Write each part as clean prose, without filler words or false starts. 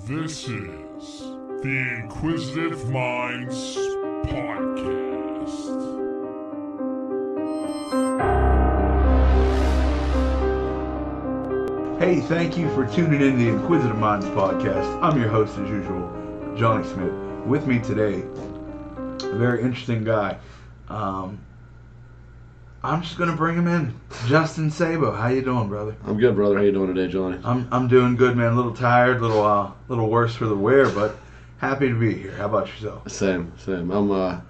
This is the Inquisitive Minds Podcast. Hey, thank you for tuning in to the Inquisitive Minds Podcast. I'm your host, as usual, Johnny Smith. With me today, a very interesting guy. I'm just gonna bring him in, Justin Sabo. How you doing, brother? I'm good, brother. How you doing today, Johnny? I'm doing good, man. A little tired, little worse for the wear, but happy to be here. How about yourself? Same. I'm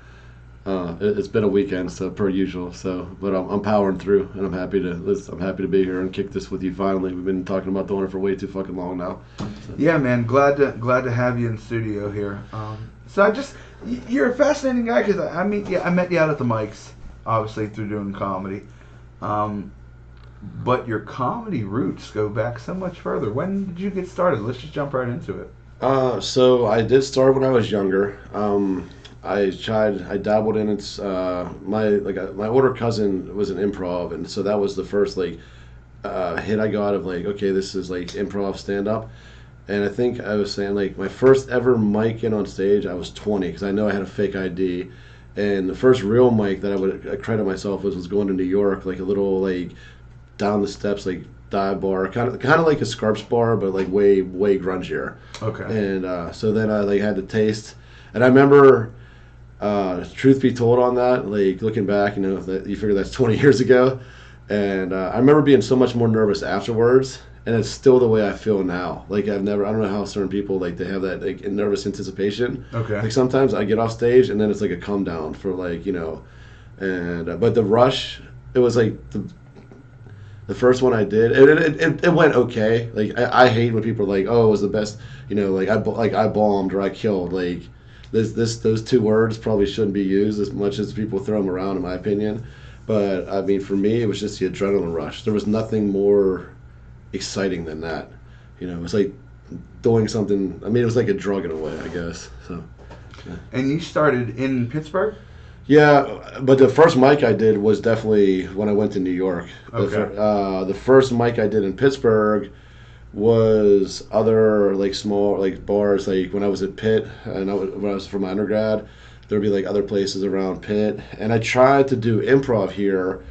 it's been a weekend, so per usual. But I'm powering through, and I'm happy to be here and kick this with you finally. We've been talking about doing it for way too fucking long now. So. Yeah, man. Glad to have you in studio here. You're a fascinating guy because I met you out at the mics, obviously through doing comedy. But your comedy roots go back so much further. When did you get started? Let's just jump right into it. So I did start when I was younger. I dabbled in it. My older cousin was an improv, and so that was the first hit I got of okay, this is improv stand up. And I think I was saying my first ever mic in on stage, I was 20 because I know I had a fake ID. And the first real mic that I would credit myself was going to New York, a little down the steps dive bar, kind of like a Scarps bar, but way grungier. Okay. And so then I had to taste, and I remember, truth be told, on that, looking back, that you figure that's 20 years ago, and I remember being so much more nervous afterwards. And it's still the way I feel now. I don't know how certain people they have that nervous anticipation. Okay. Sometimes I get off stage and then it's a come down for and but the rush, it was the first one I did. It went okay. I hate when people are oh, it was the best. I bombed or I killed. Those two words probably shouldn't be used as much as people throw them around, in my opinion. But I mean, for me, it was just the adrenaline rush. There was nothing more exciting than that. It's doing something. I mean, it was like a drug in a way, I guess. So. Yeah. And you started in Pittsburgh? Yeah, but the first mic I did was definitely when I went to New York. Okay. The first mic I did in Pittsburgh was other small bars. When I was at Pitt and when I was for my undergrad, there'd be other places around Pitt, and I tried to do improv here,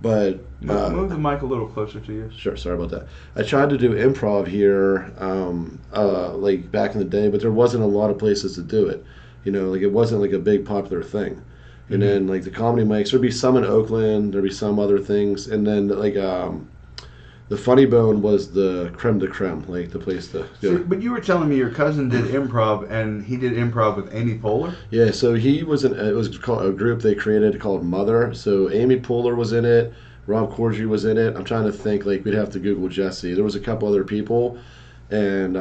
but. Move the mic a little closer to you. Sure, sorry about that. I tried to do improv here, back in the day, but there wasn't a lot of places to do it. It wasn't a big popular thing. And then the comedy mics, there'd be some in Oakland, there'd be some other things, and then the Funny Bone was the creme de creme, the place to go. So, but you were telling me your cousin did improv, and he did improv with Amy Poehler? Yeah, so it was called a group they created called Mother. So Amy Poehler was in it. Rob Corddry was in it. I'm trying to think, we'd have to Google Jesse. There was a couple other people, and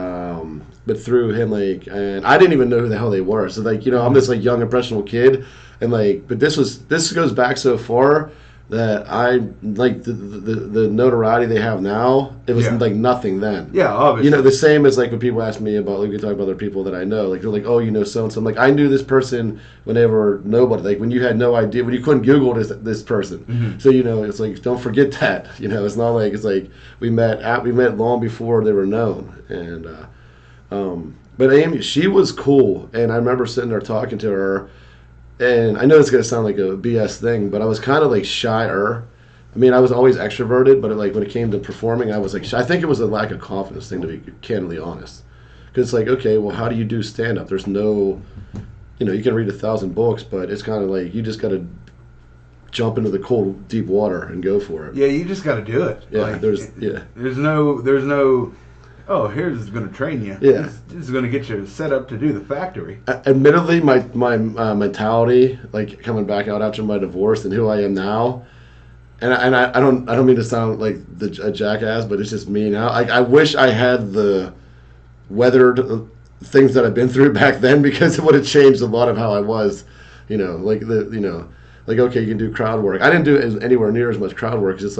but through him, and I didn't even know who the hell they were. So I'm this young impressionable kid, and but this goes back so far that I the notoriety they have now. It was nothing then. Yeah, obviously. The same as when people ask me about we talk about other people that I know. They're oh, so and so. I'm I knew this person when they were nobody. When you had no idea, when you couldn't Google this person. Mm-hmm. So it's don't forget that. It's not we met long before they were known. And but Amy, she was cool, and I remember sitting there talking to her. And I know it's going to sound like a BS thing, but I was kind of shyer. I mean, I was always extroverted, but when it came to performing, I was shy. I think it was a lack of confidence thing, to be candidly honest. Because it's okay, well, how do you do stand-up? There's no, you can read 1,000 books, but it's kind of you just got to jump into the cold, deep water and go for it. Yeah, you just got to do it. Yeah, There's no. Oh, here's going to train you. Yeah. This is going to get you set up to do the factory. Admittedly, my mentality, coming back out after my divorce and who I am now, and I don't mean to sound like a jackass, but it's just me now. I wish I had the weathered things that I've been through back then, because it would have changed a lot of how I was. Okay, you can do crowd work. I didn't do anywhere near as much crowd work. It's just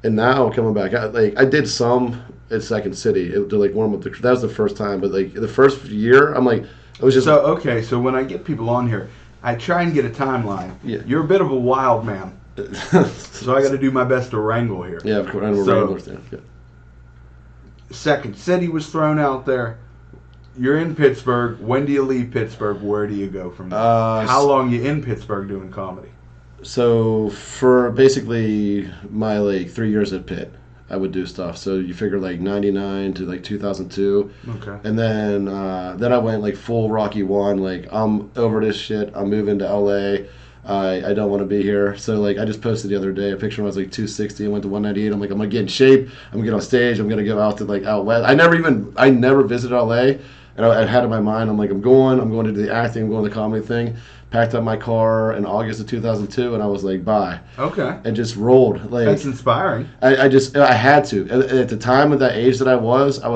and now coming back, I did some at Second City to warm up that was the first time, but the first year I'm it was just so when I get people on here, I try and get a timeline. Yeah. You're a bit of a wild man, so I got to do my best to wrangle here. Yeah, of course. And we're wranglers there. Yeah. Second City was thrown out there. You're in Pittsburgh. When do you leave Pittsburgh? Where do you go from there? How long you in Pittsburgh doing comedy? So for basically my 3 years at Pitt, I would do stuff. So you figure 99 to 2002. Okay. And then I went full Rocky One. I'm over this shit. I'm moving to LA. I don't want to be here. So I just posted the other day a picture when I was 260 and went to 198. I'm I'm gonna get in shape. I'm gonna get on stage. I'm gonna go out to out west. I never visited LA, and I had in my mind I'm going to do the acting. I'm going to the comedy thing. Packed up my car in August of 2002, and I was bye. Okay. And just rolled. That's inspiring. I had to. At the time of that age that I was I'm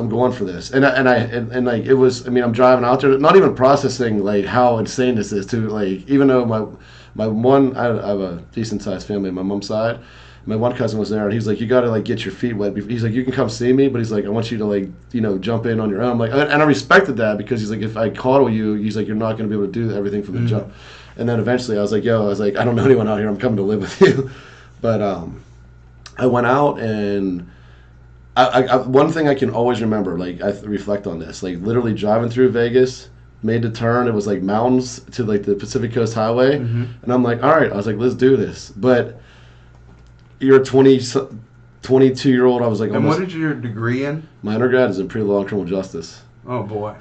going for this. And it was, I'm driving out there, not even processing how insane this is to even though my one, I have a decent sized family on my mom's side. My one cousin was there, and he's you got to get your feet wet. He's you can come see me, but he's I want you to jump in on your own. And I respected that because he's if I coddle you, he's you're not going to be able to do everything from the jump. And then eventually I was I don't know anyone out here. I'm coming to live with you. But I went out, and I one thing I can always remember, I reflect on this, literally driving through Vegas, made the turn. It was mountains to the Pacific Coast Highway, and I'm all right. I was let's do this, but. You're a 22-year-old. I was And almost, what is your degree in? My undergrad is in pre-law and criminal justice. Oh boy.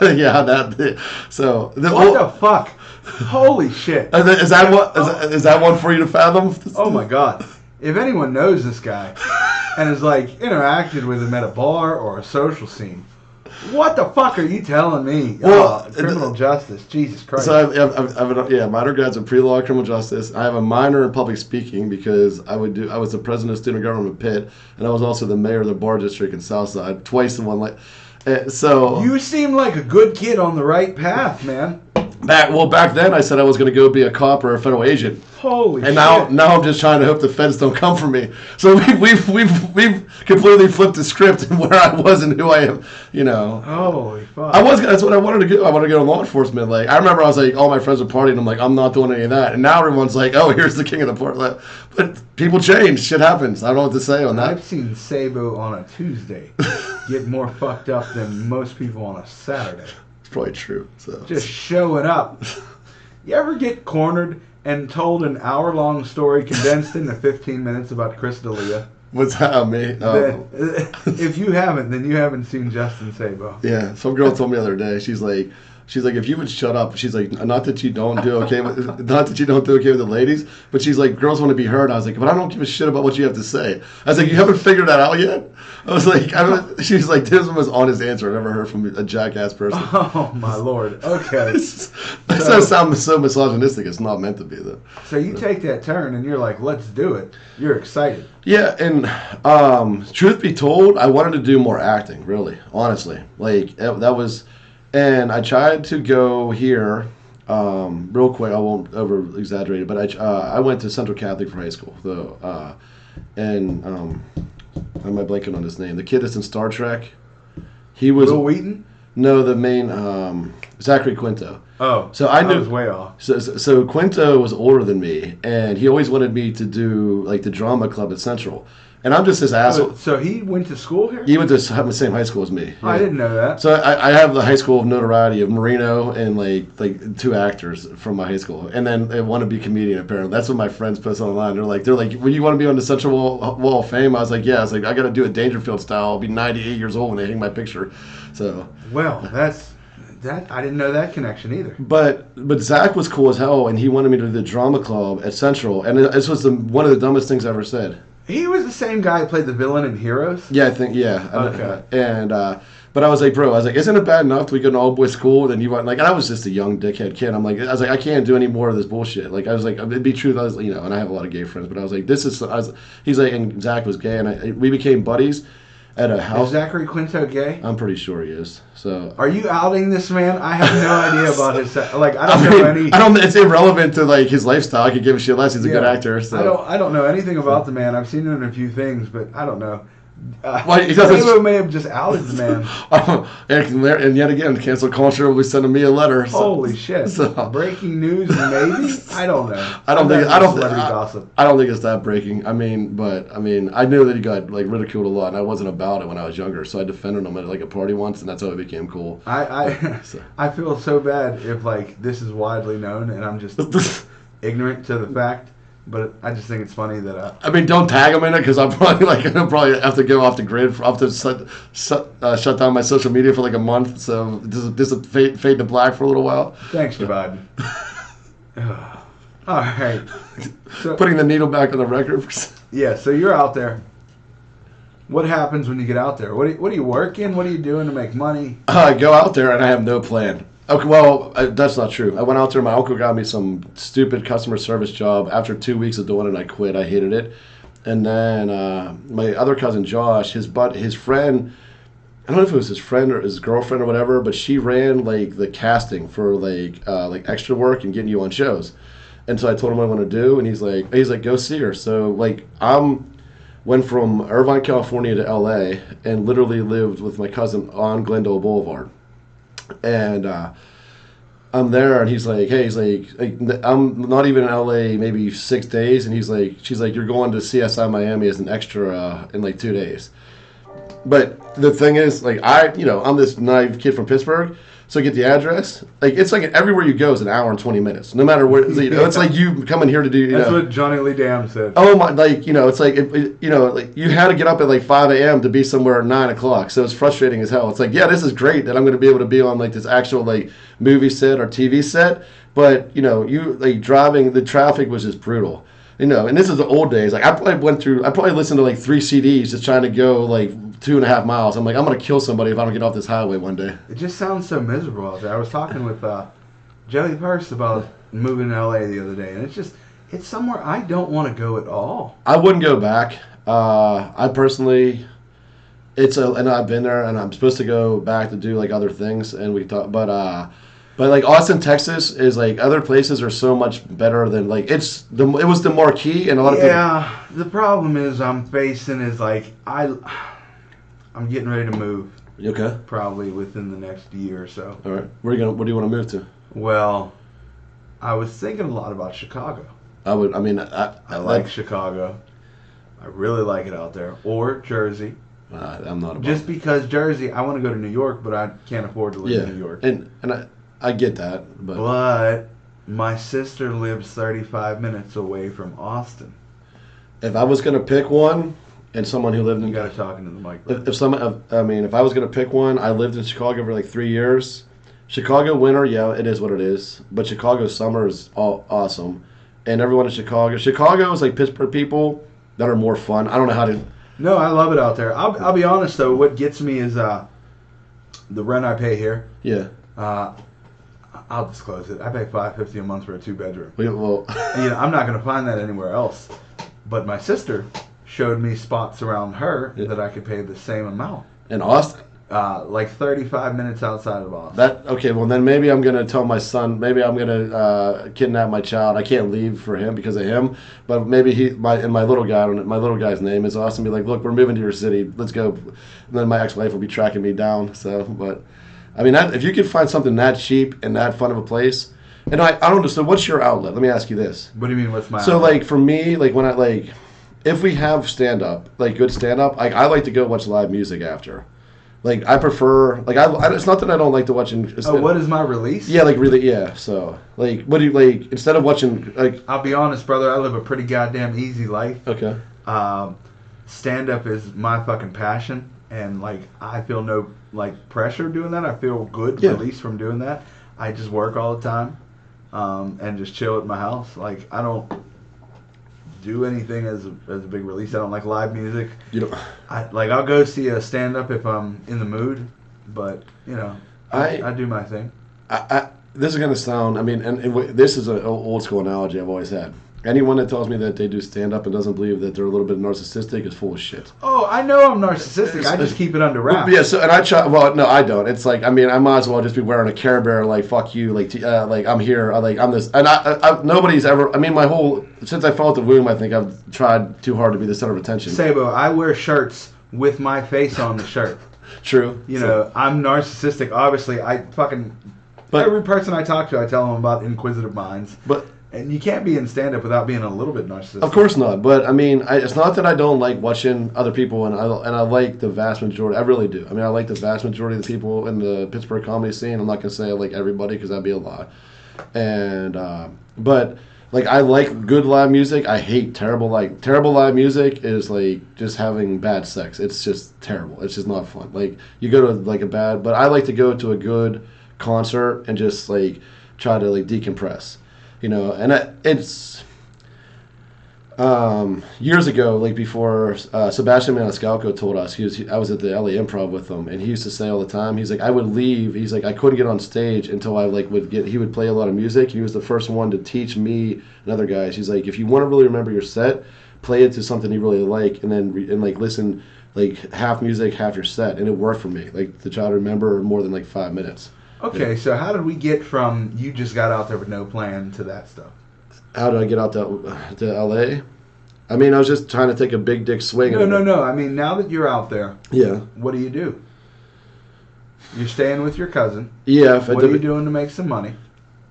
Yeah, that. So what the fuck? Holy shit. Is that one for you to fathom? Oh my god. If anyone knows this guy and has interacted with him at a bar or a social scene, what the fuck are you telling me? Well, criminal justice, Jesus Christ. So my undergrad's in pre-law and criminal justice. I have a minor in public speaking because I was the president of student government at Pitt, and I was also the mayor of the bar district in Southside, twice in one. So you seem like a good kid on the right path, man. Back then I said I was going to go be a cop or a federal agent. Holy shit. And now I'm just trying to hope the feds don't come for me. So we've completely flipped the script and where I was and who I am, Holy fuck. That's what I wanted to do. I wanted to go to law enforcement. I remember I was all my friends were partying. I'm I'm not doing any of that. And now everyone's oh, here's the king of the party. But people change. Shit happens. I don't know what to say on that. I've seen Sabo on a Tuesday get more fucked up than most people on a Saturday. It's probably true. So just showing up. You ever get cornered and told an hour-long story condensed into 15 minutes about Chris D'Elia? What's that, me? Oh. If you haven't, then you haven't seen Justin Sabo. Yeah, some girl told me the other day. She's like, if you would shut up. She's not that you don't do okay with the ladies, but she's girls want to be heard. I was but I don't give a shit about what you have to say. I was you haven't figured that out yet? I was she was this was the most honest answer I've ever heard from a jackass person. Oh my lord. Okay. That doesn't sound so misogynistic. It's not meant to be though. So you take that turn and you're let's do it. You're excited. Yeah, and truth be told, I wanted to do more acting. Really, honestly, that was. And I tried to go here, real quick. I won't over exaggerate it, but I went to Central Catholic for high school, though. And am I blanking on his name? The kid that's in Star Trek. He was Will Wheaton. No, the main Zachary Quinto. Oh, so I was way off. So Quinto was older than me, and he always wanted me to do the drama club at Central. And I'm just this asshole. So he went to school here? He went to the same high school as me. Oh, I didn't know that. So I have the high school of notoriety of Marino and two actors from my high school, and then they want to be comedian apparently. That's what my friends post online. They're like, "Well, you want to be on the Central Wall of Fame?" I was yeah. I was I got to do a Dangerfield style. I'll be 98 years old when they hang my picture. So that's I didn't know that connection either. But Zach was cool as hell, and he wanted me to do the drama club at Central, and this was one of the dumbest things I ever said. He was the same guy who played the villain in Heroes? Yeah, I think, yeah. Okay. And, but I was bro, isn't it bad enough that we go to an all-boys school? Then you want, and I was just a young dickhead kid. I was I can't do any more of this bullshit. I was it'd be true, and I have a lot of gay friends, but I was he's and Zach was gay, and we became buddies at a house. Is Zachary Quinto gay? I'm pretty sure he is. So. Are you outing this man? I have no idea about his. I don't know any. I don't. It's irrelevant to his lifestyle. I could give a shit less. He's a good actor. So. I don't know anything about the man. I've seen him in a few things, but I don't know. Well, he doesn't- Sabo may have just outed the man. And yet again, cancel culture will be sending me a letter. So, Holy shit! So, Breaking news, maybe? I don't know. I don't think gossip. I don't think it's that breaking. I mean, I knew that he got like ridiculed a lot, and I wasn't about it when I was younger. So I defended him at like a party once, and that's how it became cool. I feel so bad if like this is widely known, and I'm just ignorant to the fact. But I just think it's funny that I mean, don't tag him in it because I'll probably have to go off the grid. I'll have to shut down my social media for like a month. So this will fade to black for a little while. Thanks, Biden. All right. So, putting the needle back on the record. Yeah. So you're out there. What happens when you get out there? What are you working? What are you doing to make money? I go out there and I have no plan. Okay, well, that's not true. I went out there. My uncle got me some stupid customer service job. After 2 weeks of doing it, I quit. I hated it. And then my other cousin Josh, his friend, I don't know if it was his friend or his girlfriend or whatever, but she ran like the casting for like extra work and getting you on shows. And so I told him what I want to do, and he's like, go see her. So like went from Irvine, California to LA and literally lived with my cousin on Glendale Boulevard. And I'm there, and he's like, I'm not even in LA maybe 6 days, and she's like, you're going to CSI Miami as an extra in like 2 days. But the thing is, like, I'm this naive kid from Pittsburgh, so I get the address. Like, it's like everywhere you go is an hour and 20 minutes, no matter where. It's like you coming here to do. That's what Johnny Lee Dam said. Oh my, like it's like like you had to get up at like 5 a.m. to be somewhere at 9 o'clock. So it's frustrating as hell. It's like, yeah, this is great that I'm going to be able to be on like this actual like movie set or TV set, but you like driving, the traffic was just brutal. And this is the old days. Like I probably listened to like 3 CDs just trying to go like 2.5 miles. I'm like, I'm gonna kill somebody if I don't get off this highway one day. It just sounds so miserable out there. I was talking with Joey Purse about moving to LA the other day, and it's somewhere I don't want to go at all. I wouldn't go back. I personally, and I've been there, and I'm supposed to go back to do like other things, and we thought, but like Austin, Texas is like other places are so much better than like it was the marquee, and a lot of people. Yeah, the problem is I'm facing is like I'm getting ready to move. Okay. Probably within the next year or so. All right. What do you want to move to? Well, I was thinking a lot about Chicago. I like Chicago. I really like it out there. Or Jersey. I'm not about just because Jersey, I want to go to New York, but I can't afford to live in New York. And I get that, but my sister lives 35 minutes away from Austin. If I was gonna pick one, and someone who lived in, you gotta talk into the mic. If I was gonna pick one, I lived in Chicago for like 3 years. Chicago winter, yeah, it is what it is. But Chicago summer is awesome, and everyone in Chicago is like Pittsburgh people that are more fun. I don't know how to. No, I love it out there. I'll be honest though. What gets me is the rent I pay here. Yeah. I'll disclose it. I pay $550 a month for a 2-bedroom. Well, I'm not gonna find that anywhere else. But my sister showed me spots around her that I could pay the same amount. In Austin? Like 35 minutes outside of Austin. Well then maybe I'm gonna tell my son. Maybe I'm gonna kidnap my child. I can't leave for him because of him. But maybe my little guy's name is Austin. Be like, look, we're moving to your city. Let's go. And then my ex-wife will be tracking me down. So, but I mean, if you could find something that cheap and that fun of a place. And I don't know. So what's your outlet? Let me ask you this. What do you mean? What's my? So outlet? like for me, like when if we have stand up, like good stand up, I like to go watch live music after. Like I prefer, like it's not that I don't like to watch. What is my release? Yeah, like really, yeah. So like, what do you like instead of watching? Like, I'll be honest, brother. I live a pretty goddamn easy life. Okay. Stand up is my fucking passion, and like I feel no like pressure doing that. I feel good release from doing that. I just work all the time, and just chill at my house. Like I don't do anything as a big release. I don't like live music. You don't. I'll go see a stand up if I'm in the mood, but I do my thing. This is gonna sound. I mean, and this is an old school analogy I've always had. Anyone that tells me that they do stand up and doesn't believe that they're a little bit narcissistic is full of shit. Oh, I know I'm narcissistic. I just keep it under wraps. Yeah. So and I try. Well, no, I don't. It's like I might as well just be wearing a Care Bear like fuck you like I'm here I'm this and I nobody's ever. Since I fell out the womb, I think I've tried too hard to be the center of attention. Sabo, I wear shirts with my face on the shirt. True. You know, I'm narcissistic. Obviously, every person I talk to, I tell them about Inquisitive Minds. And you can't be in stand-up without being a little bit narcissistic. Of course not. But I mean, it's not that I don't like watching other people, and I like the vast majority. I really do. I mean, I like the vast majority of the people in the Pittsburgh comedy scene. I'm not gonna say I like everybody because that'd be a lie. And but like I like good live music. I hate terrible live music is like just having bad sex. It's just terrible. It's just not fun. Like you go to like but I like to go to a good concert and just like try to like decompress. You know, and it's years ago, like before Sebastian Maniscalco told us, I was at the LA Improv with him, and he used to say all the time, he's like, I would leave, he's like, I couldn't get on stage until I like he would play a lot of music. He was the first one to teach me and other guys. He's like, if you want to really remember your set, play it to something you really like, and then listen like half music, half your set, and it worked for me, like to try to remember more than like 5 minutes. Okay, so how did we get from you just got out there with no plan to that stuff? How did I get out to LA? I mean, I was just trying to take a big dick swing. No. I mean, now that you're out there, yeah. What do? You're staying with your cousin. Yeah. What are you doing to make some money?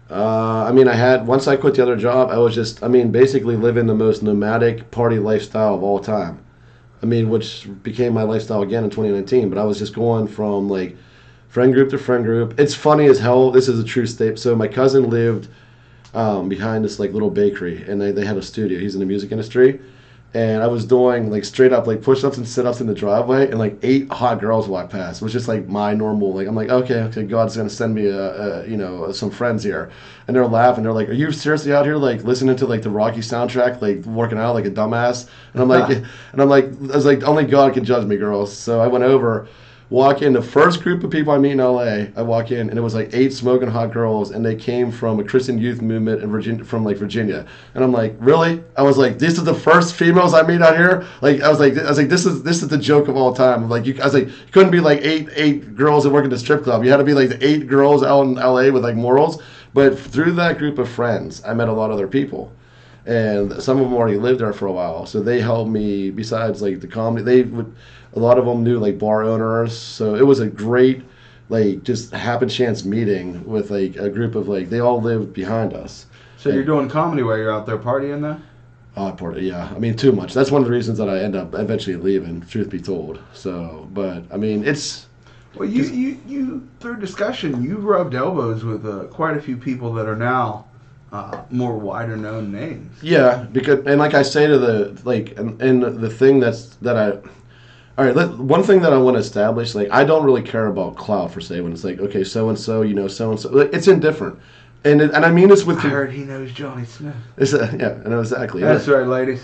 I mean, once I quit the other job, I was just, basically living the most nomadic party lifestyle of all time. I mean, which became my lifestyle again in 2019, but I was just going from like friend group to friend group. It's funny as hell. This is a true statement. So my cousin lived behind this like little bakery, and they had a studio. He's in the music industry, and I was doing like straight up like push-ups and sit-ups in the driveway, and like 8 hot girls walked past, which is just like my normal. Like I'm like, okay, God's gonna send me some friends here, and they're laughing. They're like, are you seriously out here like listening to like the Rocky soundtrack, like working out like a dumbass? And I'm like, I was like, only God can judge me, girls. So I went over. Walk in, the first group of people I meet in LA, I walk in, and it was like 8 smoking hot girls, and they came from a Christian youth movement in Virginia. And I'm like, really? I was like, these are the first females I meet out here? Like, I was like, this is the joke of all time. I was like, you couldn't be like eight girls that work at the strip club. You had to be like the 8 girls out in LA with like morals. But through that group of friends, I met a lot of other people. And some of them already lived there for a while. So they helped me, besides like the comedy, a lot of them knew like bar owners, so it was a great like just happen chance meeting with like a group of like they all lived behind us. So you're doing comedy while you're out there partying then? Yeah. I mean, too much. That's one of the reasons that I end up eventually leaving, truth be told. So, but I mean, it's well, you through discussion, you rubbed elbows with quite a few people that are now more wider known names. Yeah, because and like I say to the thing all right, one thing that I want to establish, like, I don't really care about clout, per se, when it's like, okay, so-and-so, so-and-so. Like, it's indifferent. And I mean this with... I heard he knows Johnny Smith. Yeah, I know exactly. That's right, ladies.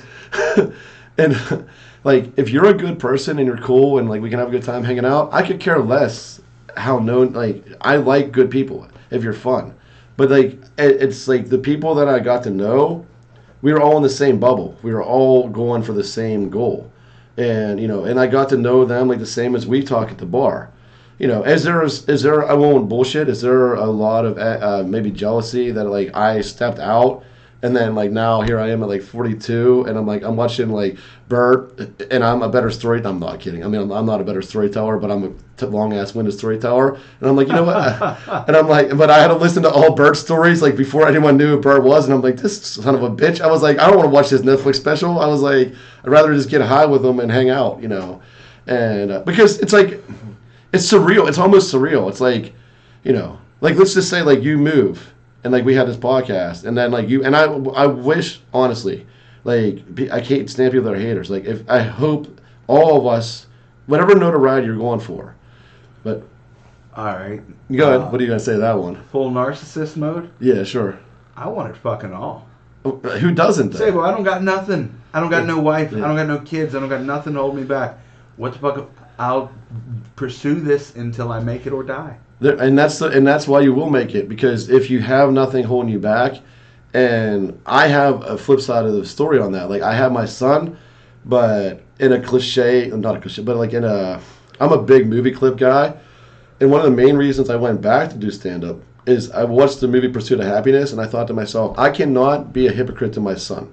And, like, if you're a good person and you're cool and, like, we can have a good time hanging out, I could care less how known... Like, I like good people if you're fun. But, like, it's, like, the people that I got to know, we were all in the same bubble. We were all going for the same goal. And and I got to know them like the same as we talk at the bar. Is there I won't bullshit. Is there a lot of maybe jealousy that like I stepped out and then like now here I am at like 42 and I'm watching like Bert and I'm a better storyteller. I'm not kidding. I mean I'm not a better storyteller, but I'm a long ass winded storyteller. And I'm like, you know what? And I'm like, but I had to listen to all Bert's stories like before anyone knew who Bert was. And I'm like, this son of a bitch. I was like, I don't want to watch this Netflix special. I was like, I'd rather just get high with them and hang out, and because it's like, it's surreal. It's almost surreal. It's like, like let's just say like you move and like we had this podcast and then like you and I wish honestly, like I can't stand people that are haters. Like if I hope all of us, whatever notoriety you're going for, but all right, go ahead. What are you gonna say to that one? Full narcissist mode? Yeah, sure. I want it fucking all. Who doesn't? Sabo, I don't got nothing. I don't got no wife. Yeah. I don't got no kids. I don't got nothing to hold me back. What the fuck? I'll pursue this until I make it or die. And that's why you will make it, because if you have nothing holding you back, and I have a flip side of the story on that. Like I have my son, but in a cliche, not a cliche, but like I'm a big movie clip guy, and one of the main reasons I went back to do stand up is I watched the movie Pursuit of Happiness, and I thought to myself, I cannot be a hypocrite to my son.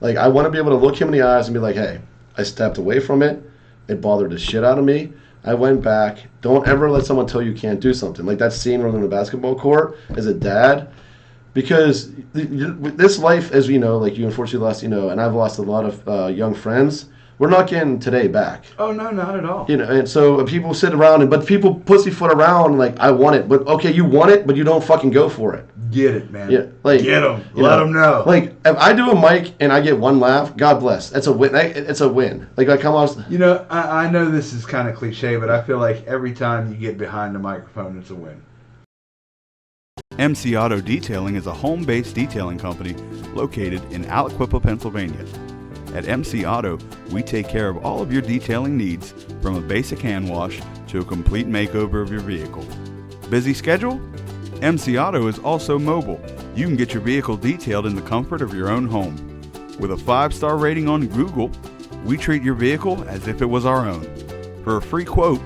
Like, I want to be able to look him in the eyes and be like, hey, I stepped away from it, it bothered the shit out of me. I went back. Don't ever let someone tell you can't do something. Like that scene where they're on the basketball court as a dad. Because this life, as we know, like you unfortunately lost, and I've lost a lot of young friends. We're not getting today back. Oh, no, not at all. And so people sit around, but people pussyfoot around like, I want it. But, okay, you want it, but you don't fucking go for it. Get it, man. Yeah, like, get them. Let them know. Like, if I do a mic and I get one laugh, God bless. That's a win. It's a win. Like, I come on. I know this is kind of cliche, but I feel like every time you get behind the microphone, it's a win. MC Auto Detailing is a home-based detailing company located in Aliquippa, Pennsylvania. At MC Auto, we take care of all of your detailing needs, from a basic hand wash to a complete makeover of your vehicle. Busy schedule? MC Auto is also mobile. You can get your vehicle detailed in the comfort of your own home. With a 5-star rating on Google, we treat your vehicle as if it was our own. For a free quote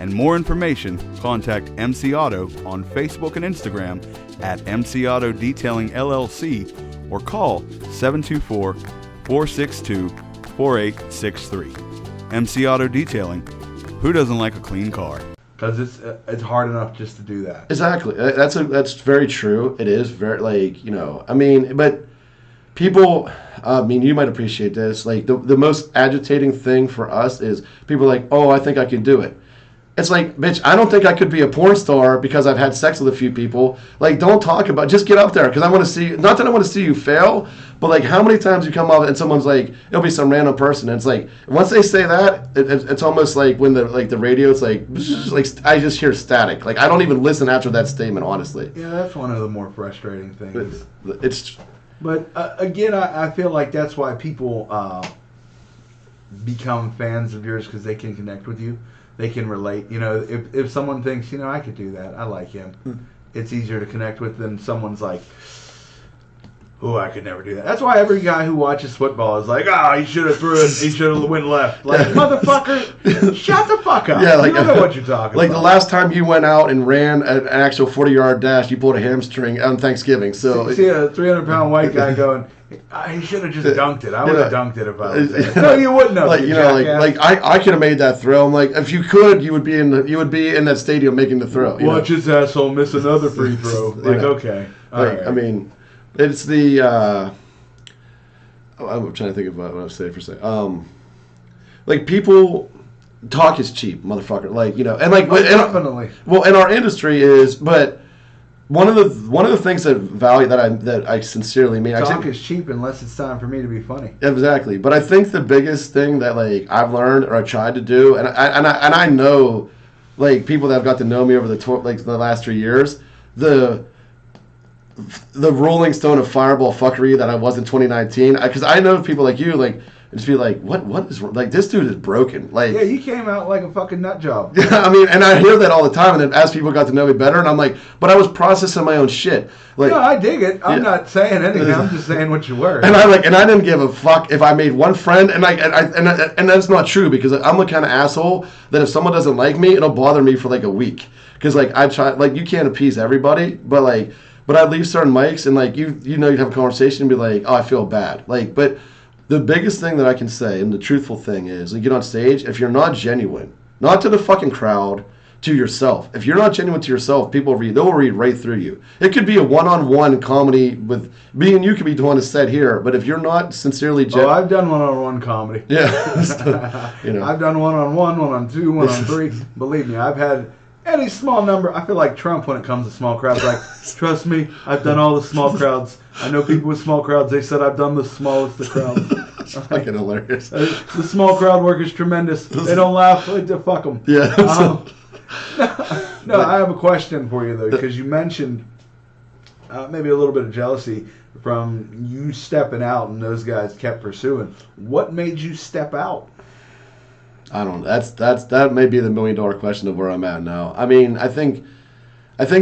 and more information, contact MC Auto on Facebook and Instagram at MC Auto Detailing LLC or call 724-462-4863. MC Auto Detailing. Who doesn't like a clean car? Because it's hard enough just to do that. Exactly. That's very true. It is very, but people, you might appreciate this. Like, the most agitating thing for us is people are like, oh, I think I can do it. It's like, bitch, I don't think I could be a porn star because I've had sex with a few people. Like, don't talk about, just get up there, because I want to see, not that I want to see you fail, but like, how many times you come up and someone's like, it'll be some random person, and it's like, once they say that, it's almost like when the radio, it's like I just hear static. Like, I don't even listen after that statement, honestly. Yeah, that's one of the more frustrating things. But again, I feel like that's why people become fans of yours, because they can connect with you. They can relate. If someone thinks, I could do that, I like him, it's easier to connect with than someone's like, oh, I could never do that. That's why every guy who watches football is like, he should have threw it, he should have went left. Like, motherfucker, shut the fuck up. Yeah, like, you don't know what you're talking about. Like, the last time you went out and ran an actual 40-yard dash, you pulled a hamstring on Thanksgiving. So see a 300-pound white guy going, he should have just dunked it. I would have dunked it if I was there. No, you wouldn't have. I could have made that throw. I'm like, if you could, you would be in that stadium making the throw. Watch his asshole miss another free throw. Okay, all right. I mean, it's the. I'm trying to think about what I was saying for a second. Like, people talk is cheap, motherfucker. Like, and like definitely. Well, in our industry is, but. One of the things that I sincerely mean. Talk is cheap unless it's time for me to be funny. Exactly, but I think the biggest thing that like I've learned or I tried to do, and I know, like, people that have got to know me over the last 3 years, the Rolling Stone of Fireball fuckery that I was in 2019. Because I know people like you, like, just be like, what is, like, this dude is broken. Like, yeah, you came out like a fucking nut job. I mean, and I hear that all the time, and then as people got to know me better, and I'm like, but I was processing my own shit. Like, no, I dig it. I'm not saying anything. I'm just saying what you were. And I didn't give a fuck if I made one friend, and that's not true, because I'm the kind of asshole that if someone doesn't like me, it'll bother me for like a week. Because like I try, like, you can't appease everybody, but I'd leave certain mics, and like you'd have a conversation and be like, oh, I feel bad. Like, but the biggest thing that I can say, and the truthful thing is, you get on stage, if you're not genuine, not to the fucking crowd, to yourself. If you're not genuine to yourself, they'll read right through you. It could be a one-on-one comedy with me and you could be doing a set here, but if you're not sincerely genuine... I've done one-on-one comedy. Yeah. I've done one-on-one, one-on-two, one-on-three. Believe me, I've had any small number. I feel like Trump when it comes to small crowds. Like, trust me, I've done all the small crowds. I know people with small crowds. They said I've done the smallest of crowds. It's fucking hilarious. The small crowd work is tremendous. They don't laugh. Fuck them. Yeah. No, I have a question for you, though, because you mentioned maybe a little bit of jealousy from you stepping out and those guys kept pursuing. What made you step out? I don't know. That may be the $1 million question of where I'm at now. I mean, I think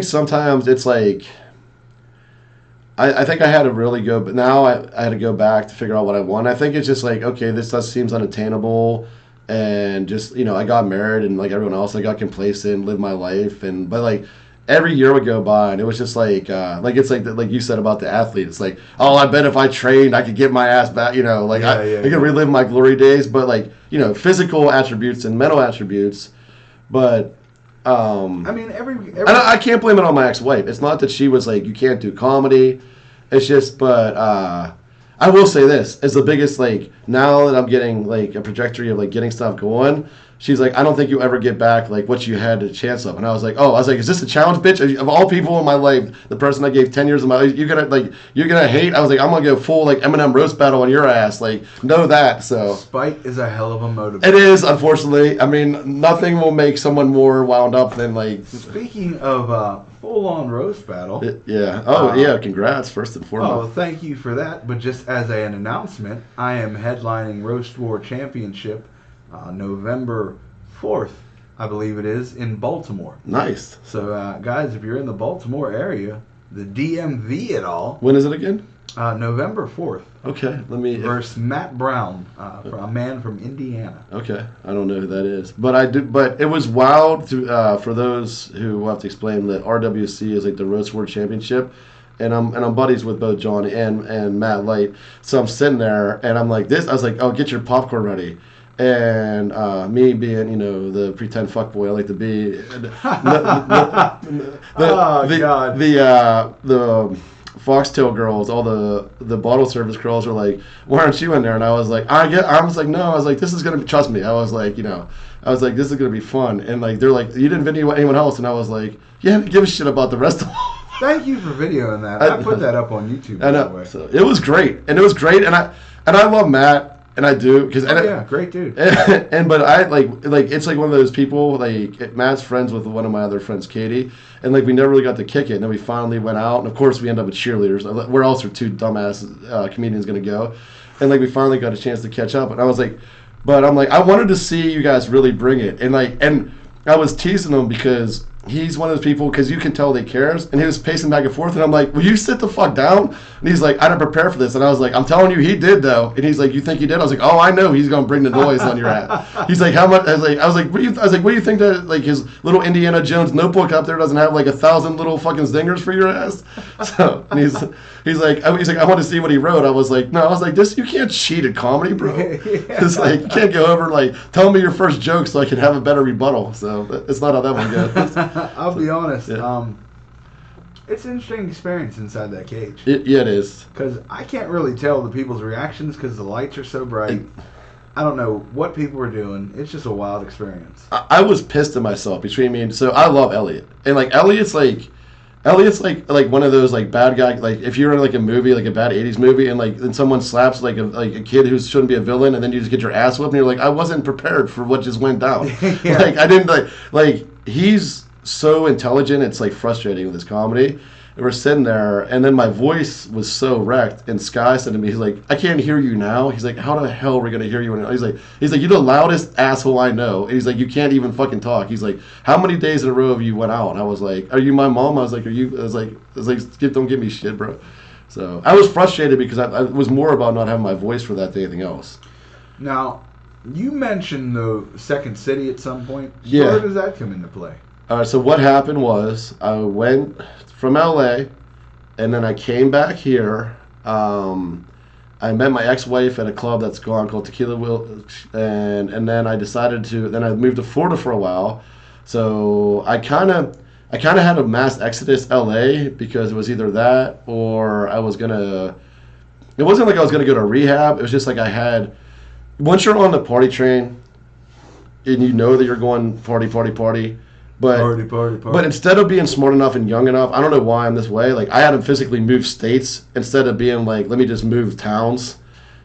sometimes it's like, I think I had to really go, but now I had to go back to figure out what I want. I think it's just like, okay, this stuff seems unattainable, and just, I got married, and like everyone else, I got complacent, lived my life, but like, every year would go by, and it was just like it's like you said about the athlete. It's like, oh, I bet if I trained, I could get my ass back. You know, like I could relive my glory days. But like, you know, physical attributes and mental attributes. But I mean, every and I can't blame it on my ex-wife. It's not that she was like, you can't do comedy. It's just, but I will say this is the biggest, like, now that I'm getting like a trajectory of like getting stuff going. She's like, I don't think you ever get back like what you had a chance of. And I was like, is this a challenge, bitch? Of all people in my life, the person I gave 10 years of my life, you're gonna hate. I was like, I'm gonna go full like Eminem roast battle on your ass. Like, know that. So spite is a hell of a motivator. It is, unfortunately. I mean, nothing will make someone more wound up than like. Speaking of full-on roast battle. Yeah. Congrats, first and foremost. Oh, thank you for that. But just as an announcement, I am headlining Roast War Championship. November 4th, I believe it is, in Baltimore. Nice. So, guys, if you're in the Baltimore area, the DMV at all. When is it again? November 4th. Okay, versus Matt Brown, a man from Indiana. Okay, I don't know who that is, but But it was wild for those who will have to explain that RWC is like the Roast War Championship. And I'm buddies with both John and Matt Light. So I'm sitting there and I'm like this. I was like, oh, get your popcorn ready. And me being, you know, the pretend fuckboy I like to be, the Foxtail girls, all the bottle service girls are like, why aren't you in there? And I was like, this is gonna trust me. I was like, this is gonna be fun. And like they're like, you didn't video anyone else, and I was like, yeah, I didn't give a shit about the rest of them. Thank you for videoing that. I put that up on YouTube. By the way. So it was great, and I love Matt. And I do because great dude. But I like it's like one of those people like Matt's friends with one of my other friends, Katie, and like we never really got to kick it. And then we finally went out, and of course we end up with cheerleaders. Where else are two dumbass comedians gonna go? And like we finally got a chance to catch up. And I was like, but I'm like I wanted to see you guys really bring it. And I was teasing him because he's one of those people, because you can tell that he cares, and he was pacing back and forth, and I'm like, will you sit the fuck down? And he's like, I didn't prepare for this. And I was like, I'm telling you, he did though. And he's like, you think he did? I was like, oh, I know he's gonna bring the noise on your ass. He's like, how much? I was like, what do you think that like his little Indiana Jones notebook up there doesn't have like 1,000 little fucking zingers for your ass? So and he's like, I want to see what he wrote. I was like, no, I was like, this, you can't cheat at comedy, bro. It's like, you can't go over like, tell me your first joke so I can have a better rebuttal. So it's not how that one goes. I'll be honest. Yeah. It's an interesting experience inside that cage. It is. Because I can't really tell the people's reactions because the lights are so bright. I don't know what people are doing. It's just a wild experience. I was pissed at myself between me and so I love Elliot. And like Elliot's like one of those like bad guy, like if you're in like a movie, like a bad 80s movie, and like then someone slaps like a kid who shouldn't be a villain, and then you just get your ass whipped and you're like, I wasn't prepared for what just went down. Yeah. Like I didn't like he's so intelligent, it's like frustrating with his comedy. And we're sitting there, and then my voice was so wrecked, and Sky said to me, he's like, I can't hear you now. He's like, how the hell are we gonna hear you now? He's like, you're the loudest asshole I know. And he's like, you can't even fucking talk. He's like, how many days in a row have you went out? And I was like, are you my mom? I was like, don't give me shit, bro. So I was frustrated because I was more about not having my voice for that than anything else. Now, you mentioned the Second City at some point. Yeah. Where does that come into play? All right, so what happened was I went from LA, and then I came back here. I met my ex-wife at a club that's gone called Tequila Will, and then I decided then I moved to Florida for a while. So I kind of had a mass exodus LA because it was either that or I was gonna. It wasn't like I was gonna go to rehab. It was just like once you're on the party train, and you know that you're going party. But instead of being smart enough and young enough, I don't know why I'm this way. Like I had them physically move states instead of being like, let me just move towns.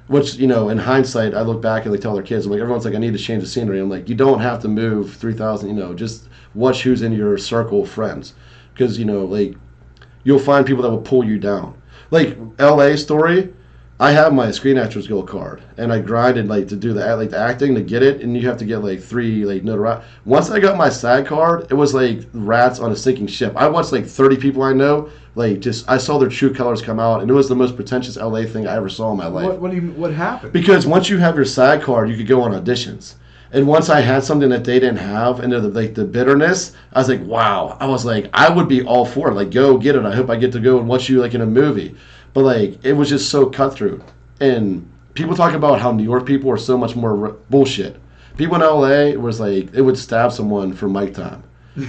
Which, you know, in hindsight, I look back and they tell their kids, I'm like, everyone's like, I need to change the scenery. I'm like, you don't have to move 3,000. You know, just watch who's in your circle of friends, because you know, like you'll find people that will pull you down. Like L.A. story. I have my Screen Actors Guild card, and I grinded like to do the acting to get it, and you have to get like 3 like notoriety. Once I got my SAG card, it was like rats on a sinking ship. I watched like 30 people I know, like just I saw their true colors come out, and it was the most pretentious LA thing I ever saw in my life. What happened? Because once you have your SAG card, you could go on auditions. And once I had something that they didn't have, and the bitterness, I was like, wow. I was like, I would be all for it. Like, go get it. I hope I get to go and watch you like in a movie. But like, it was just so cutthroat. And people talk about how New York people are so much more bullshit. People in LA was like, they would stab someone for mic time.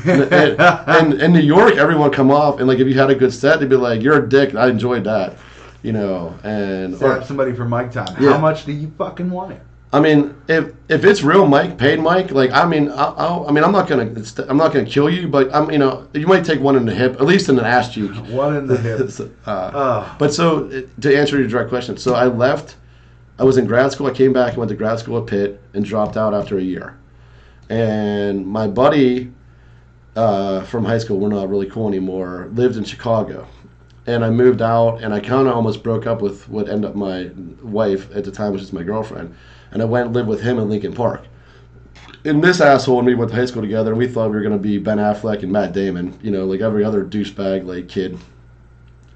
and in New York, everyone come off, and like, if you had a good set, they'd be like, you're a dick. I enjoyed that, you know. And stab somebody for mic time. Yeah. How much do you fucking want it? I mean, if it's real mic, paid mic, like, I mean, I'm not gonna kill you, but you know, you might take one in the hip, at least in an ass cheek. One in the hip. But so to answer your direct question, so I left. I was in grad school. I came back and went to grad school at Pitt and dropped out after a year. And my buddy from high school, we're not really cool anymore, lived in Chicago. And I moved out, and I kind of almost broke up with what ended up my wife at the time, which is my girlfriend. And I went and lived with him in Lincoln Park. And this asshole and me went to high school together, and we thought we were going to be Ben Affleck and Matt Damon, you know, like every other douchebag like kid.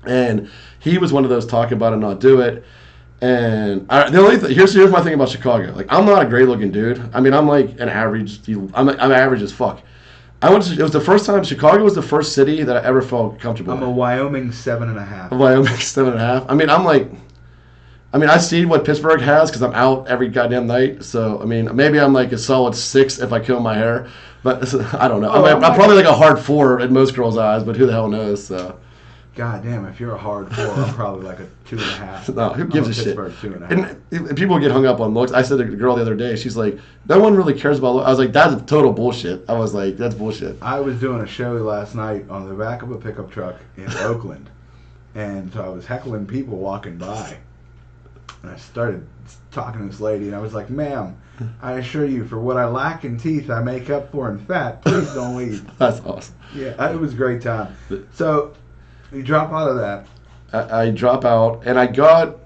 And he was one of those talk about it, not do it. And here's my thing about Chicago. Like, I'm not a great looking dude. I mean, I'm like an average. I'm average as fuck. It was the first time. Chicago was the first city that I ever felt comfortable. I'm a Wyoming 7.5. A Wyoming 7.5. I mean, I see what Pittsburgh has because I'm out every goddamn night. So I mean, maybe I'm like a solid 6 if I comb my hair. But I don't know. I'm probably like a hard 4 in most girls' eyes. But who the hell knows? So. God damn, if you're a hard 4, I'm probably like a 2.5. No, who gives a shit? 2.5. And people get hung up on looks. I said to a girl the other day, she's like, no one really cares about looks. I was like, that's total bullshit. I was like, that's bullshit. I was doing a show last night on the back of a pickup truck in Oakland. And so I was heckling people walking by. And I started talking to this lady, and I was like, ma'am, I assure you, for what I lack in teeth, I make up for in fat. Please don't leave. That's awesome. Yeah, it was a great time. So... you drop out of that. I drop out, and I don't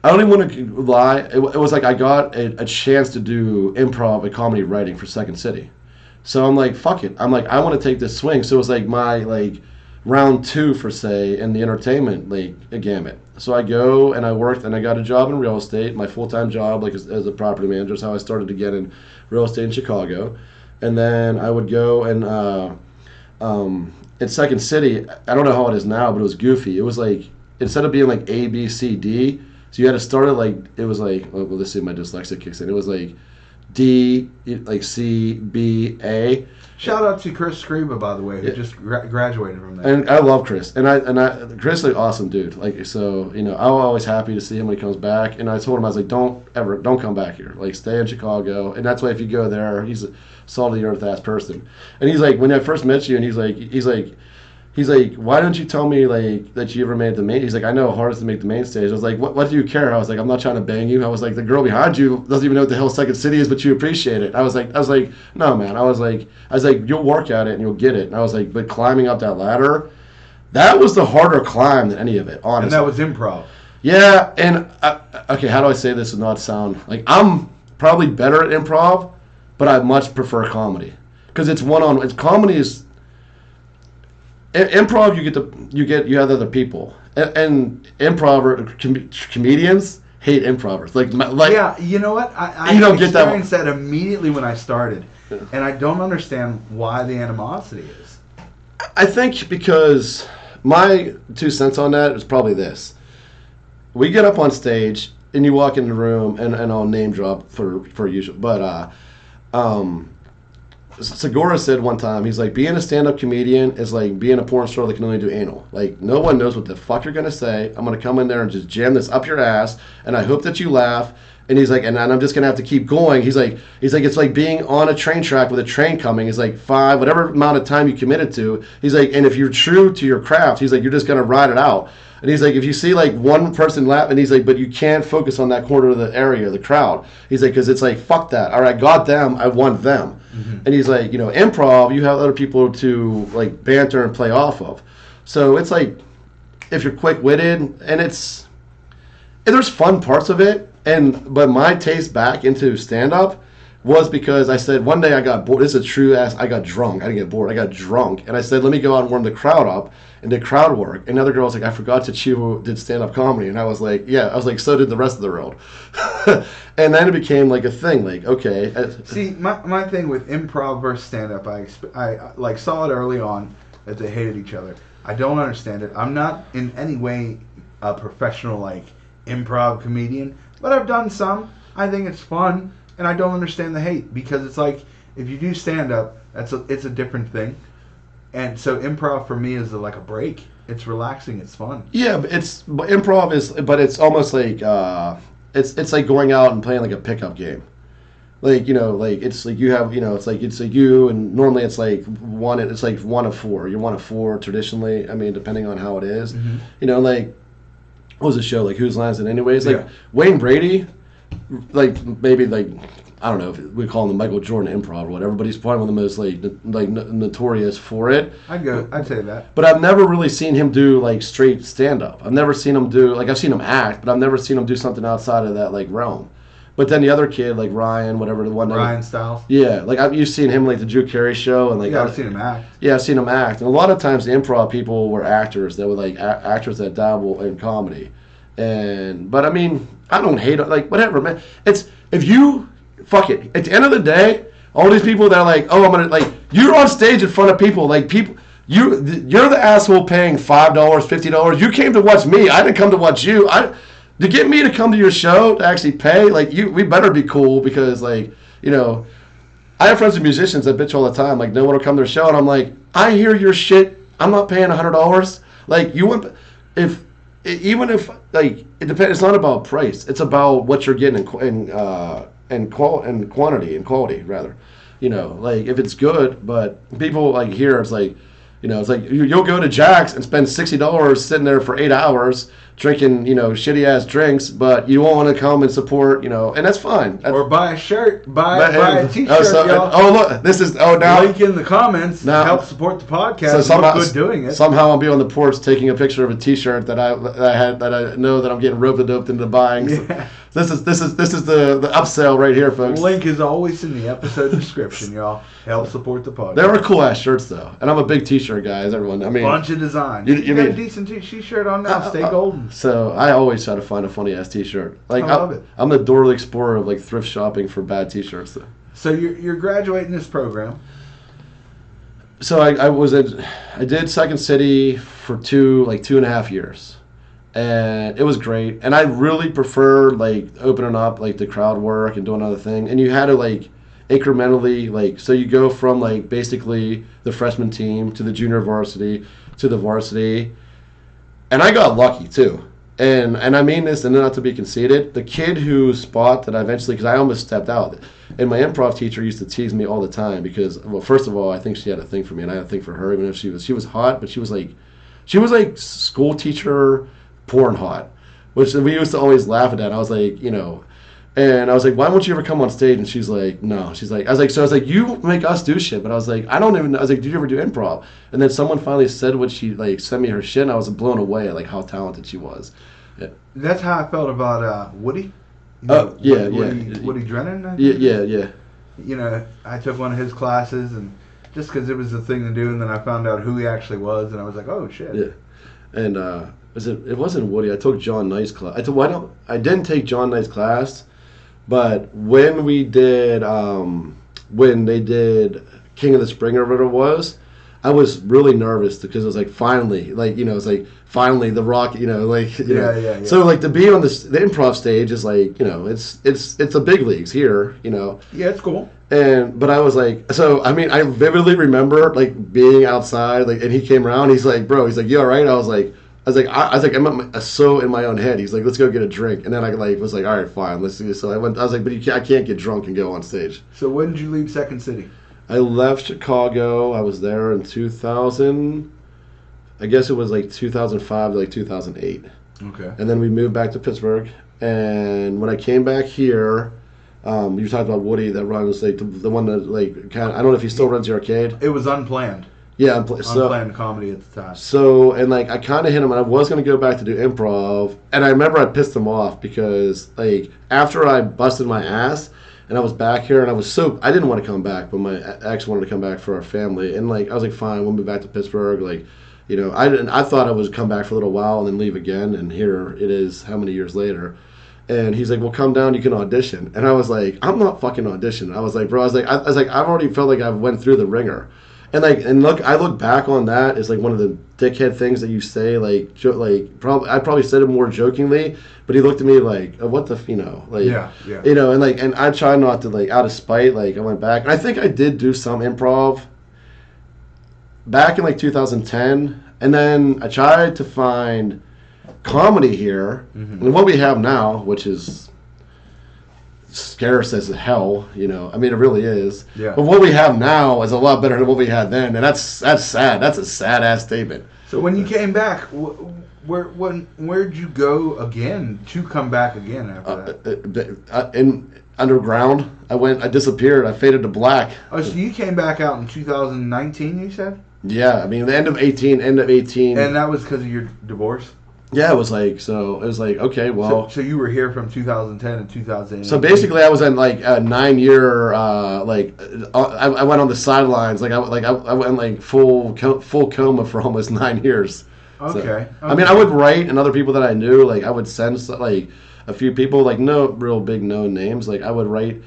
even want to lie, it was like I got a chance to do improv and comedy writing for Second City. So I'm like, fuck it. I'm like, I want to take this swing. So it was like my like round 2 for say in the entertainment like a gamut. So I go and I worked and I got a job in real estate, my full-time job like as a property manager is how I started to get in real estate in Chicago. And then I would go and at Second City, I don't know how it is now, but it was goofy. It was like, instead of being like A, B, C, D, so you had to start it like, it was like, well, let's see, my dyslexia kicks in. It was like D, like C, B, A. Shout out to Chris Scriba, by the way, who just graduated from there. And I love Chris. And Chris is an awesome dude. Like, so, you know, I'm always happy to see him when he comes back. And I told him, I was like, don't come back here. Like, stay in Chicago. And that's why if you go there, he's a salt of the earth ass person. And he's like, when I first met you, and he's like, why don't you tell me like that you ever made the main? He's like, I know how hard it is to make the main stage. I was like, what do you care? I was like, I'm not trying to bang you. I was like, the girl behind you doesn't even know what the hell Second City is, but you appreciate it. I was like, no man. I was like, you'll work at it and you'll get it. And I was like, but climbing up that ladder, that was the harder climb than any of it, honestly. And that was improv. Yeah, and okay, how do I say this and not sound like I'm probably better at improv, but I much prefer comedy because it's one-on-one. Comedy is. Improv, you have other people, and comedians hate improvers. Like yeah, you know what? I you don't get that. Experienced that immediately when I started, and I don't understand why the animosity is. I think because my 2 cents on that is probably this: we get up on stage and you walk in the room, and I'll name drop for usual, but Segura said one time, he's like, being a stand-up comedian is like being a porn star that can only do anal. Like, no one knows what the fuck you're going to say. I'm going to come in there and just jam this up your ass, and I hope that you laugh. And he's like, and I'm just going to have to keep going. He's like, it's like being on a train track with a train coming. He's like, whatever amount of time you committed to. He's like, and if you're true to your craft, he's like, you're just going to ride it out. And he's like, if you see like one person laugh, and he's like, but you can't focus on that corner of the area, the crowd. He's like, because it's like, fuck that. All right, I got them. I want them. Mm-hmm. And he's like, you know, improv, you have other people to like banter and play off of. So it's like, if you're quick-witted, and there's fun parts of it, but my taste back into stand-up was because I said one day I got bored. This is a true ass. I got drunk. I didn't get bored. I got drunk, and I said, let me go out and warm the crowd up and did crowd work. And the other girl was like, I forgot that you did stand up comedy, and I was like, yeah. I was like, so did the rest of the world. And then it became like a thing. Like, okay. See, my thing with improv versus stand up, I like saw it early on that they hated each other. I don't understand it. I'm not in any way a professional like improv comedian, but I've done some. I think it's fun, and I don't understand the hate because it's like if you do stand up, it's a different thing, and so improv for me is like a break. It's relaxing. It's fun. Yeah, but improv is, but it's almost like it's like going out and playing like a pickup game. Like, you know, like it's like you have, you know, it's like you, and normally it's like one of four. You're one of four traditionally. I mean, depending on how it is. Mm-hmm. You know, like what was the show? Like Whose Lines It Anyways? Like Yeah. Wayne Brady, like maybe like I don't know if we call him the Michael Jordan improv or whatever, but he's probably one of the most like notorious for it. I'd say that. But I've never really seen him do like straight stand up. I've never seen him do I've seen him act, but I've never seen him do something outside of that like realm. But then the other kid, like Ryan, whatever the one. Ryan Stiles. Yeah, like you've seen him like the Drew Carey show, and like Yeah, I've seen him act. Yeah, I've seen him act, and a lot of times the improv people were actors that were like actors that dabble in comedy, but I mean I don't hate it, like whatever, man. It's if you fuck it. At the end of the day, all these people that are like, oh, I'm gonna like you're on stage in front of people, like people. You're the asshole paying $5, $50. You came to watch me. I didn't come to watch you. To get me to come to your show to actually pay, like we better be cool because, like, you know, I have friends with musicians that bitch all the time. Like, no one will come to their show, and I'm like, I hear your shit. I'm not paying $100. Like, you want even if like it depends. It's not about price. It's about what you're getting in quantity and quality rather. You know, like if it's good, but people like here, it's like. You know, it's like you'll go to Jack's and spend $60 sitting there for 8 hours drinking, you know, shitty ass drinks, but you won't want to come and support, you know, and that's fine. Or buy a shirt, buy a t-shirt, y'all. Oh look, this is now link in the comments. Now, help support the podcast. So somehow, look good doing it. Somehow I'll be on the porch taking a picture of a t-shirt that I know that I'm getting rope-a-doped into buying. Yeah. So this is the upsell right here, folks. Link is always in the episode description, y'all. Help support the podcast. There are cool ass shirts though, and I'm a big t-shirt guy. As everyone, I mean, bunch of designs. You got a decent t-shirt on now. Stay golden. So I always try to find a funny ass t-shirt. Like I love it. I'm the Dorley explorer of like thrift shopping for bad t-shirts. So you're graduating this program. So I did Second City for 2.5 years. And it was great. And I really preferred like opening up like the crowd work and doing other thing. And you had to like incrementally like so you go from like basically the freshman team to the junior varsity to the varsity. And I got lucky too. And I mean this and not to be conceited, the kid whose spot that I eventually, because I almost stepped out, and my improv teacher used to tease me all the time because, well, first of all, I think she had a thing for me and I had a thing for her, even if she was hot, but she was like school teacher porn hot, which we used to always laugh at that. I was like, you know, and I was like, why won't you ever come on stage? And she's like, no. She's like, I was like, you make us do shit. But I was like, I don't even know. I was like, did you ever do improv? And then someone finally said what she, like, sent me her shit, and I was blown away at, like, how talented she was. Yeah. That's how I felt about Woody. Woody Drennan? Yeah. You know, I took one of his classes, and just because it was the thing to do, and then I found out who he actually was, and I was like, oh, shit. Yeah. And, it wasn't Woody. I took John Knight's class. I didn't take John Knight's class, but when we did, when they did King of the Spring or whatever it was, I was really nervous because it was like finally, like, you know, it's like finally The Rock, you know, like, you know. Yeah. So like to be on the improv stage is like, you know, it's the big leagues here, you know. Yeah, it's cool. But I was like, so I mean, I vividly remember like being outside, like, and he came around. He's like, bro, he's like, you all right? I was like, I'm so in my own head. He's like, let's go get a drink. And then I like was like, all right, fine, let's do this. So I was like, but I can't get drunk and go on stage. So when did you leave Second City? I left Chicago. I was there in 2000. I guess it was like 2005 to like 2008. Okay. And then we moved back to Pittsburgh. And when I came back here, you talked about Woody that runs like the one that like kind of, I don't know if he still runs the arcade. It was unplanned. Yeah, unplanned comedy at the time. So, and like I kind of hit him, and I was going to go back to do improv, and I remember I pissed him off because like after I busted my ass, and I was back here, and I didn't want to come back, but my ex wanted to come back for our family, and like I was like, fine, we'll move back to Pittsburgh. Like, I thought I would come back for a little while and then leave again, and here it is, how many years later. And he's like, well, come down, you can audition. And I was like, I'm not fucking auditioning. I was like, bro, I've already felt like I went through the ringer. And I look back on that as like one of the dickhead things that you say, I probably said it more jokingly, but he looked at me like, oh, what the, and I try not to, like, out of spite, like, I went back, and I think I did do some improv back in like 2010, and then I tried to find comedy here, and what we have now, which is scarce as hell, I mean, it really is. Yeah. But what we have now is a lot better than what we had then, and that's sad. That's a sad ass statement. So when you came back, where'd you go again to come back again after that? In underground, I disappeared. I faded to black. Oh, so you came back out in 2019, you said? Yeah, I mean, the end of 18. And that was because of your divorce? Yeah, it was like, okay, well. So you were here from 2010 to 2018. So basically, I was in like a 9-year, I went on the sidelines, I went like full coma for almost 9 years. Okay. I mean, I would write, and other people that I knew, like I would send like a few people, like no real big known names, like I would write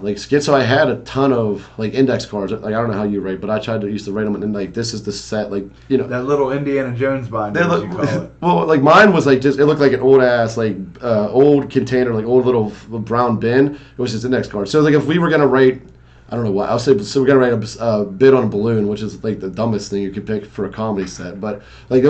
like skits. So I had a ton of like index cards. Like I don't know how you write, but I used to write them, and like this is the set, like that little Indiana Jones binder, as you call it. Well, like mine was like just, it looked like an old ass like old container, like old little brown bin. It was just index cards. So like if we were gonna write, I don't know what I'll say. So we're gonna write a bit on a balloon, which is like the dumbest thing you could pick for a comedy set, but like.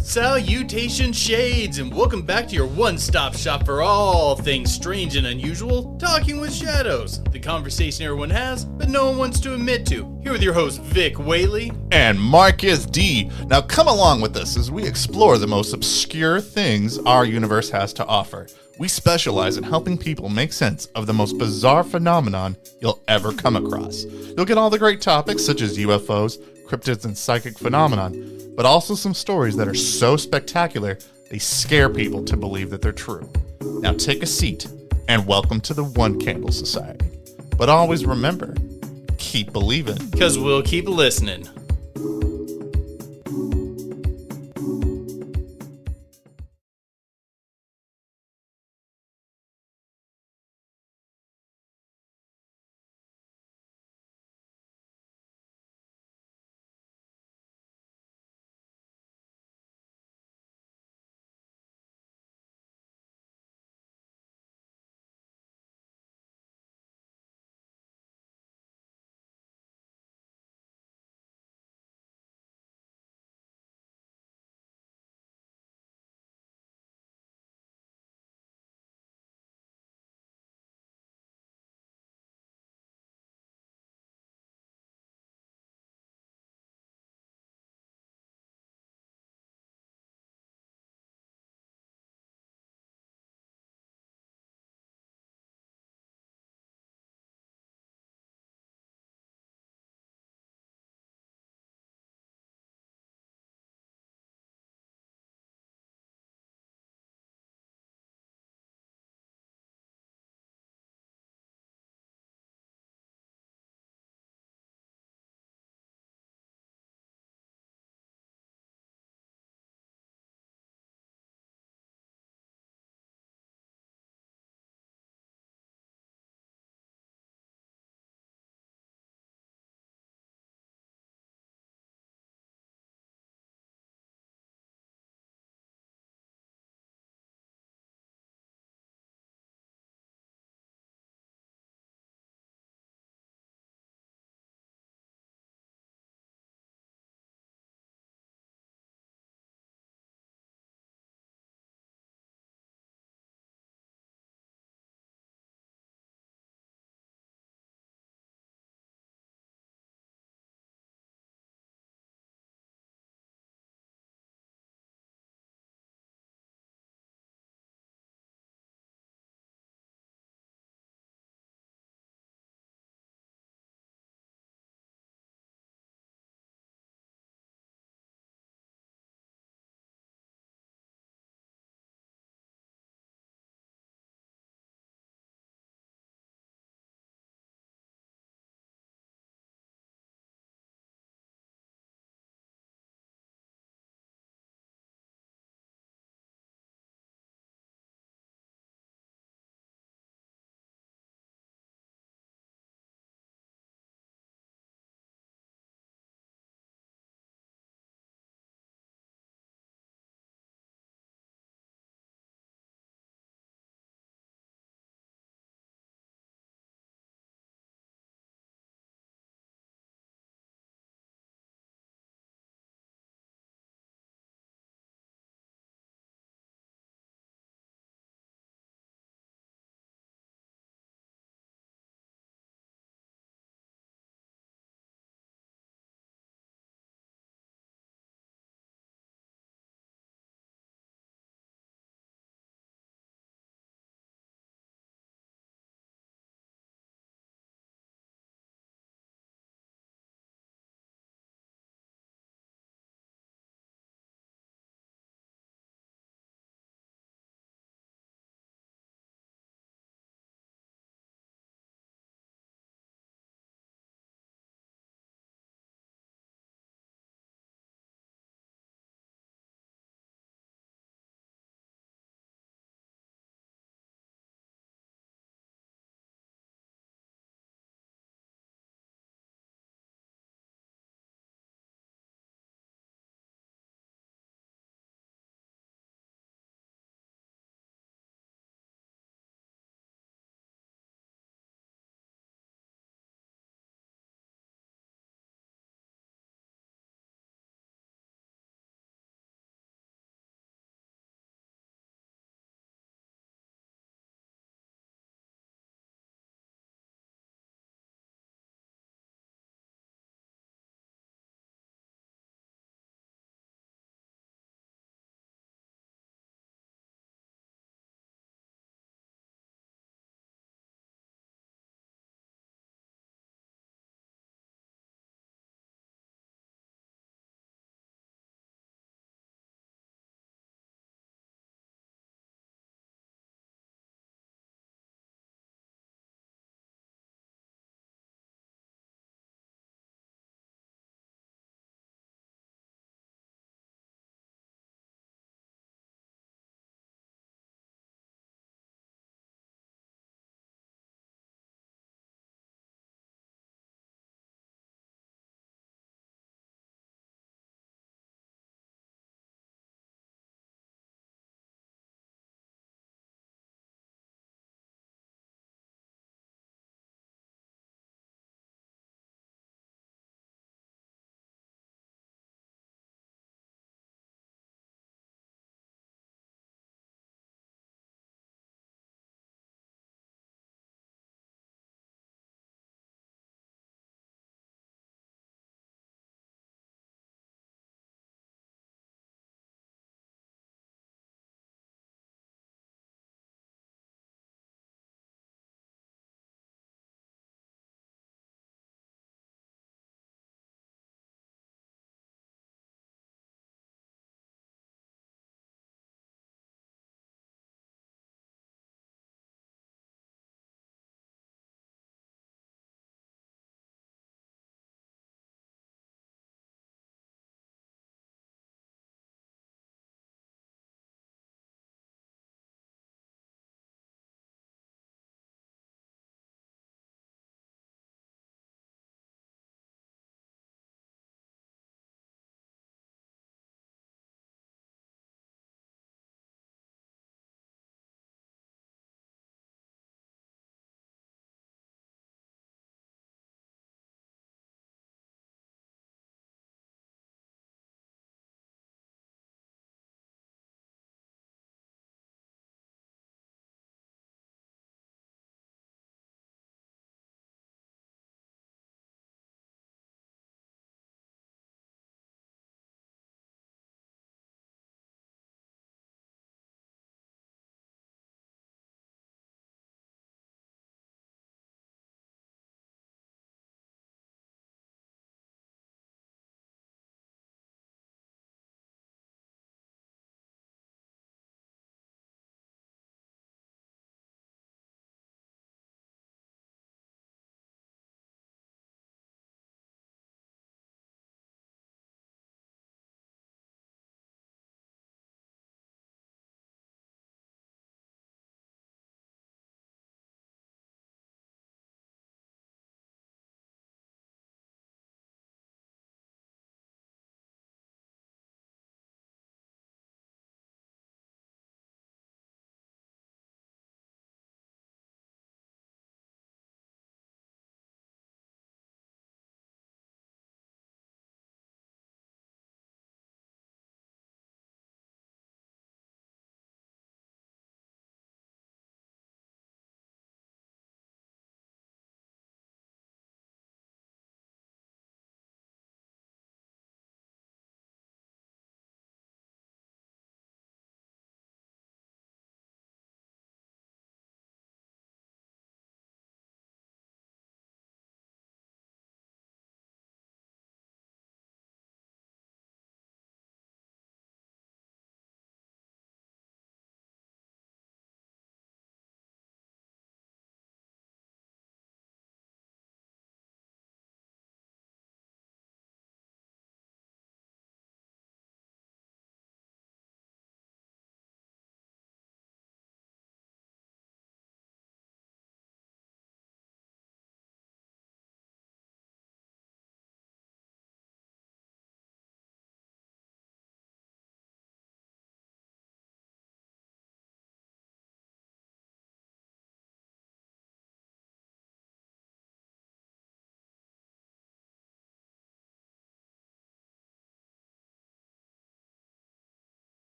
Salutation Shades, and welcome back to your one-stop shop for all things strange and unusual, Talking with Shadows, the conversation everyone has, but no one wants to admit to. Here with your host, Vic Whaley. And Marcus D. Now come along with us as we explore the most obscure things our universe has to offer. We specialize in helping people make sense of the most bizarre phenomenon you'll ever come across. You'll get all the great topics such as UFOs, cryptids, and psychic phenomenon, but also some stories that are so spectacular, they scare people to believe that they're true. Now take a seat, and welcome to the One Candle Society. But always remember, keep believing. 'Cause we'll keep listening.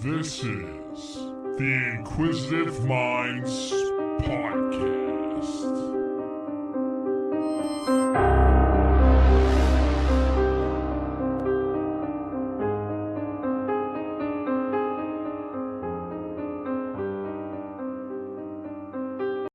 This is the Inquisitive Minds Podcast.